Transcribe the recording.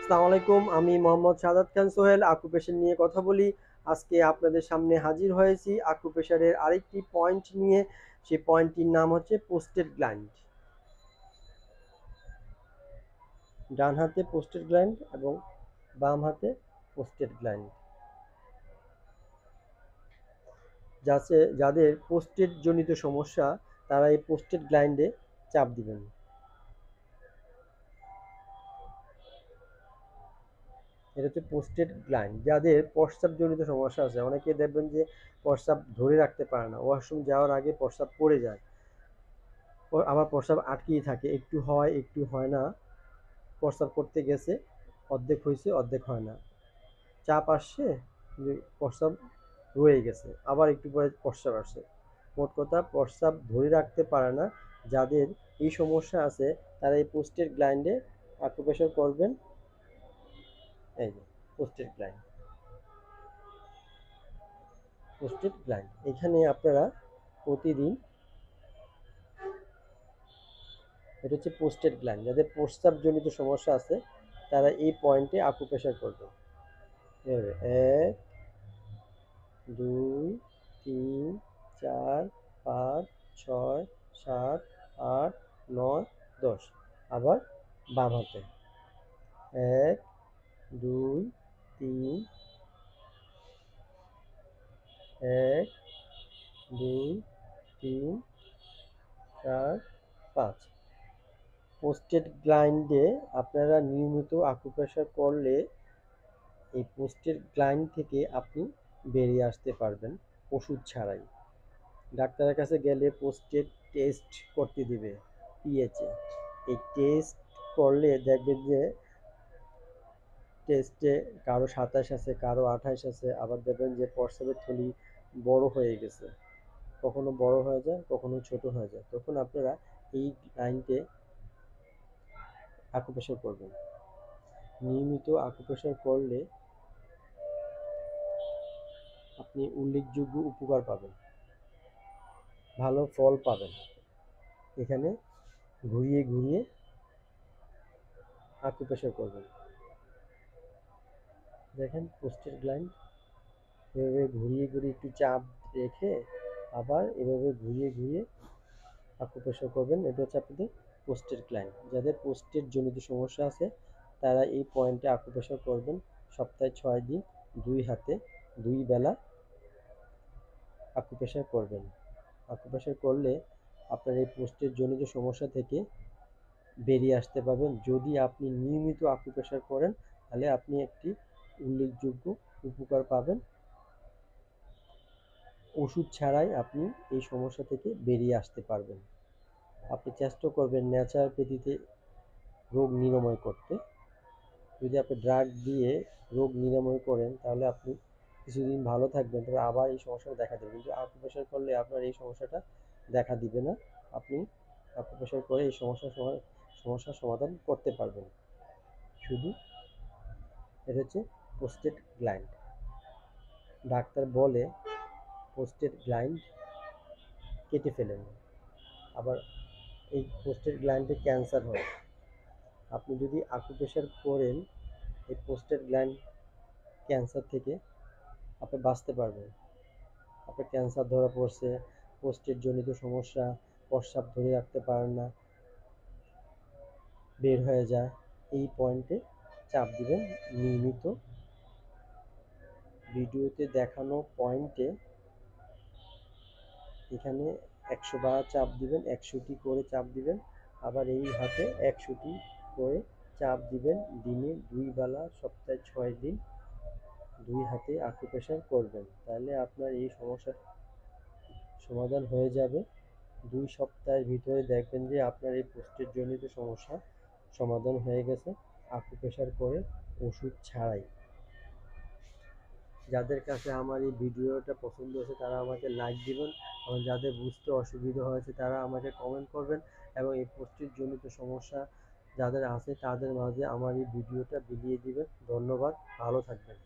আসসালামু আলাইকুম। আমি মোহাম্মদ সাদাত খান সোহেল আকুপেশার নিয়ে কথা বলি। আজকে আপনাদের সামনে হাজির হয়েছি আকুপেশারের আরেকটি পয়েন্ট নিয়ে। সেই পয়েন্টটির নাম হচ্ছে পোস্টেড গ্ল্যান্ড। ডান হাতে পোস্টেড গ্ল্যান্ড এবং বাম হাতে পোস্টেড গ্ল্যান্ড। যাদের পোস্টেড জনিত সমস্যা তারা এই পোস্টেড গ্ল্যান্ডে চাপ দিবেন। এটা হচ্ছে পোস্টেড গ্ল্যান্ড। যাদের প্রস্রাবজনিত সমস্যা আছে, অনেকে দেখবেন যে প্রস্রাব ধরে রাখতে পারে না, ওয়াশরুম যাওয়ার আগে প্রস্রাব পড়ে যায়, আবার প্রস্রাব আটকেই থাকে, একটু হয় একটু হয় না, প্রস্রাব করতে গেছে অর্ধেক হয়েছে অর্ধেক হয় না, চাপ আসছে কিন্তু প্রস্রাব রয়ে গেছে, আবার একটু পরে প্রস্রাব আসছে। মোট কথা প্রস্রাব ধরে রাখতে পারে না। যাদের এই সমস্যা আছে তারা এই পোস্টেড গ্ল্যান্ডে আকুপ্রেশার করবেন। এই যে পোস্টেড গ্ল্যান্ড, পোস্টেড গ্ল্যান্ড এখানে আপনারা প্রতিদিন, এটা হচ্ছে পোস্টেড গ্ল্যান্ড, যাদের প্রস্রাবজনিত সমস্যা আছে তারা এই পয়েন্টে আকুপ্রেশার করবে। এক, দুই, তিন, চার, পাঁচ, ছয়, সাত, আট, নয়, 10। আবার বাম হাতে এক, দুই, তিন, এক, দুই, তিন, চার, 5। পোস্টেড গ্ল্যান্ডে আপনারা নিয়মিত আকুপ্রেশার করলে এই পোস্টেড গ্ল্যান্ড থেকে আপনি বেরিয়ে আসতে পারবেন ওষুধ ছাড়াই। ডাক্তারের কাছে গেলে পোস্টেড টেস্ট করতে দিবে, পিএইচএ। এই টেস্ট করলে দেখবেন যে টেস্টে কারো 27 আছে, কারো 28 আছে, আবার দেখবেন যে প্রস্রাবের থলি বড় হয়ে গেছে, কখনো বড় হয়ে যায় কখনো ছোট হয়ে যায়। তখন আপনারা এই লাইনতে আকুপ্রেশার করবেন। নিয়মিত আকুপ্রেশার করলে আপনি উল্লেখযোগ্য উপকার পাবেন, ভালো ফল পাবেন। এখানে ঘুরিয়ে ঘুরিয়ে আকুপ্রেশার করবেন। দেখেন পোস্টেড গ্ল্যান্ড, এভাবে ঘুরিয়ে ঘুরিয়ে একটু চাপ রেখে আবার এভাবে ঘুরিয়ে ঘুরিয়ে আকুপ্রেশার করবেন। এটা হচ্ছে আপনাদের পোস্টেড গ্ল্যান্ড। যাদের পোস্টেড জনিত সমস্যা আছে তারা এই পয়েন্টে আকুপ্রেশার করবেন। সপ্তাহে 6 দিন 2 হাতে 2 বেলা আকুপ্রেশার করবেন। আকুপ্রেশার করলে আপনার এই পোস্টেড জনিত সমস্যা থেকে বেরিয়ে আসতে পারবেন। যদি আপনি নিয়মিত আকুপ্রেশার করেন তাহলে আপনি একটি উল্লেখযোগ্য উপকার পাবেন। ওষুধ ছাড়াই আপনি এই সমস্যা থেকে বেরিয়ে আসতে পারবেন। আপনি চেষ্টা করবেন ন্যাচারোপ্যাথিতে রোগ নিরাময় করতে। যদি আপনি ড্রাগ দিয়ে রোগ নিরাময় করেন তাহলে আপনি কিছুদিন ভালো থাকবেন, তবে আবার এই সমস্যাটা দেখা দেবে। কিন্তু আকুপ্রেশার করলে আপনার এই সমস্যাটা দেখা দিবে না। আপনি আকুপ্রেশার করে এই সমস্যার সমাধান করতে পারবেন। শুধু এটা হচ্ছে পোস্টেড গ্ল্যান্ড। ডাক্তার বলে পোস্টেড গ্ল্যান্ড কেটে ফেলেন, আবার এই পোস্টেড গ্ল্যান্ডে ক্যান্সার হয়। আপনি যদি আকুপ্রেশার করেন এই পোস্টেড গ্ল্যান্ড ক্যান্সার থেকে আপনি বাঁচতে পারবেন। আপনার ক্যান্সার ধরা পড়ছে, পোস্টেড জনিত সমস্যা, প্রস্রাব ধরে রাখতে পারেন না, বের হয়ে যায়, এই পয়েন্টে চাপ দিবেন নিয়মিত। ভিডিওতে দেখানো পয়েন্টে এখানে 100 বার চাপ দিবেন, 100টি করে চাপ দিবেন। আবার এই হাতে 100টি করে চাপ দিবেন। দিনে 2 বেলা সপ্তাহে 6 দিন 2 হাতে আকুপ্রেশার করবেন। তাহলে আপনার এই সমস্যার সমাধান হয়ে যাবে। 2 সপ্তাহের ভিতরে দেখবেন যে আপনার এই পোস্টেড জনিত সমস্যা সমাধান হয়ে গেছে আকুপ্রেশার করে, ওষুধ ছাড়াই। যাদের কাছে আমার এই ভিডিওটা পছন্দ হয়েছে তারা আমাকে লাইক দিবেন, এবং যাদের বুঝতে অসুবিধা হয়েছে তারা আমাকে কমেন্ট করবেন, এবং এই পোস্টেড জনিত সমস্যা যাদের আছে তাদের মাঝে আমার এই ভিডিওটা বিলিয়ে দিবেন। ধন্যবাদ, ভালো থাকবেন।